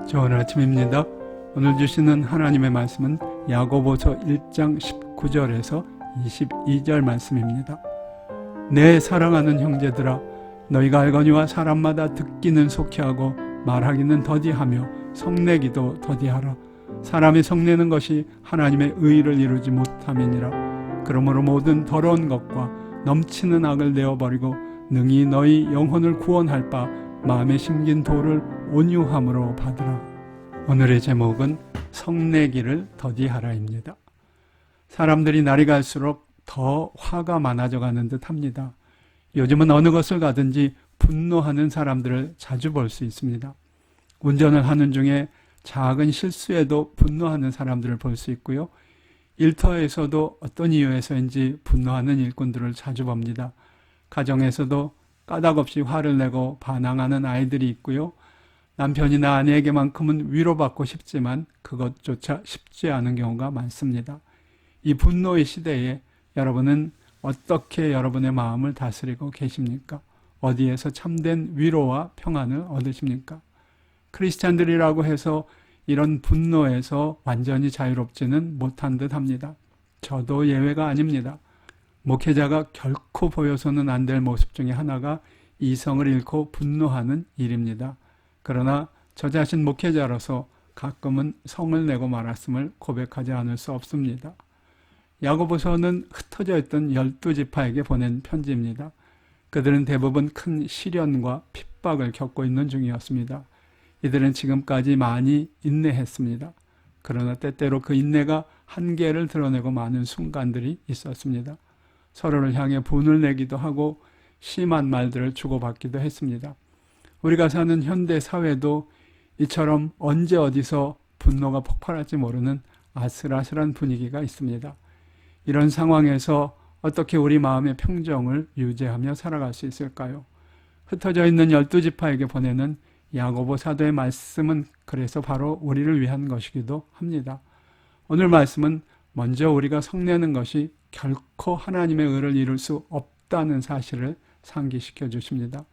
좋은 아침입니다. 오늘 주시는 하나님의 말씀은 야고보서 1장 19절에서 22절 말씀입니다. 내 사랑하는 형제들아, 너희가 알거니와 사람마다 듣기는 속히하고 말하기는 더디하며 성내기도 더디하라. 사람이 성내는 것이 하나님의 의를 이루지 못함이니라. 그러므로 모든 더러운 것과 넘치는 악을 내어버리고 능히 너희 영혼을 구원할 바 마음에 심긴 도를 온유함으로 받으라. 오늘의 제목은 성내기를 더디하라입니다. 사람들이 날이 갈수록 더 화가 많아져 가는 듯 합니다. 요즘은 어느 것을 가든지 분노하는 사람들을 자주 볼 수 있습니다. 운전을 하는 중에 작은 실수에도 분노하는 사람들을 볼 수 있고요. 일터에서도 어떤 이유에서인지 분노하는 일꾼들을 자주 봅니다. 가정에서도 까닭없이 화를 내고 반항하는 아이들이 있고요. 남편이나 아내에게만큼은 위로받고 싶지만 그것조차 쉽지 않은 경우가 많습니다. 이 분노의 시대에 여러분은 어떻게 여러분의 마음을 다스리고 계십니까? 어디에서 참된 위로와 평안을 얻으십니까? 크리스찬들이라고 해서 이런 분노에서 완전히 자유롭지는 못한 듯 합니다. 저도 예외가 아닙니다. 목회자가 결코 보여서는 안 될 모습 중에 하나가 이성을 잃고 분노하는 일입니다. 그러나 저 자신 목회자로서 가끔은 성을 내고 말았음을 고백하지 않을 수 없습니다. 야고보서는 흩어져 있던 12지파에게 보낸 편지입니다. 그들은 대부분 큰 시련과 핍박을 겪고 있는 중이었습니다. 이들은 지금까지 많이 인내했습니다. 그러나 때때로 그 인내가 한계를 드러내고 많은 순간들이 있었습니다. 서로를 향해 분을 내기도 하고 심한 말들을 주고받기도 했습니다. 우리가 사는 현대 사회도 이처럼 언제 어디서 분노가 폭발할지 모르는 아슬아슬한 분위기가 있습니다. 이런 상황에서 어떻게 우리 마음의 평정을 유지하며 살아갈 수 있을까요? 흩어져 있는 12지파에게 보내는 야고보 사도의 말씀은 그래서 바로 우리를 위한 것이기도 합니다. 오늘 말씀은 먼저 우리가 성내는 것이 결코 하나님의 의를 이룰 수 없다는 사실을 상기시켜 주십니다.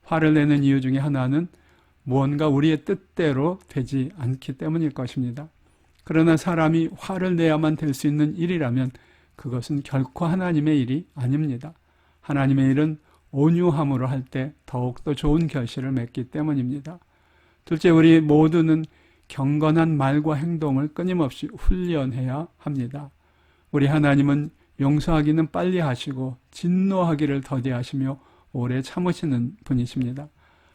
화를 내는 이유 중에 하나는 무언가 우리의 뜻대로 되지 않기 때문일 것입니다. 그러나 사람이 화를 내야만 될 수 있는 일이라면 그것은 결코 하나님의 일이 아닙니다. 하나님의 일은 온유함으로 할 때 더욱더 좋은 결실을 맺기 때문입니다. 둘째, 우리 모두는 경건한 말과 행동을 끊임없이 훈련해야 합니다. 우리 하나님은 용서하기는 빨리 하시고 진노하기를 더디하시며 오래 참으시는 분이십니다.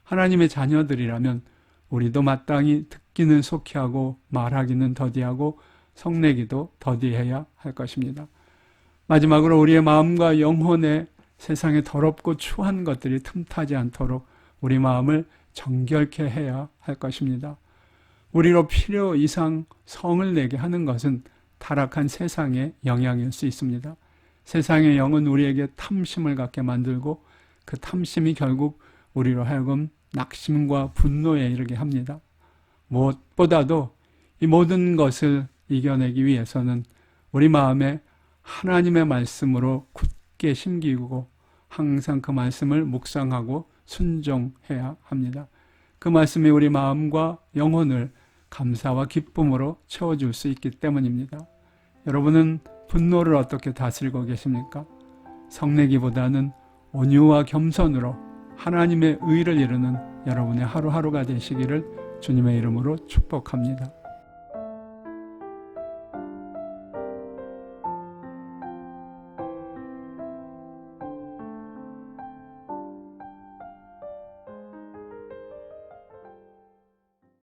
하나님의 자녀들이라면 우리도 마땅히 듣기는 속히하고 말하기는 더디하고 성내기도 더디해야 할 것입니다. 마지막으로 우리의 마음과 영혼에 세상에 더럽고 추한 것들이 틈타지 않도록 우리 마음을 정결케 해야 할 것입니다. 우리로 필요 이상 성을 내게 하는 것은 타락한 세상의 영향일 수 있습니다. 세상의 영은 우리에게 탐심을 갖게 만들고 그 탐심이 결국 우리로 하여금 낙심과 분노에 이르게 합니다. 무엇보다도 이 모든 것을 이겨내기 위해서는 우리 마음에 하나님의 말씀으로 굳게 심기고 항상 그 말씀을 묵상하고 순종해야 합니다. 그 말씀이 우리 마음과 영혼을 감사와 기쁨으로 채워줄 수 있기 때문입니다. 여러분은 분노를 어떻게 다스리고 계십니까? 성내기보다는 온유와 겸손으로 하나님의 의를 이루는 여러분의 하루하루가 되시기를 주님의 이름으로 축복합니다.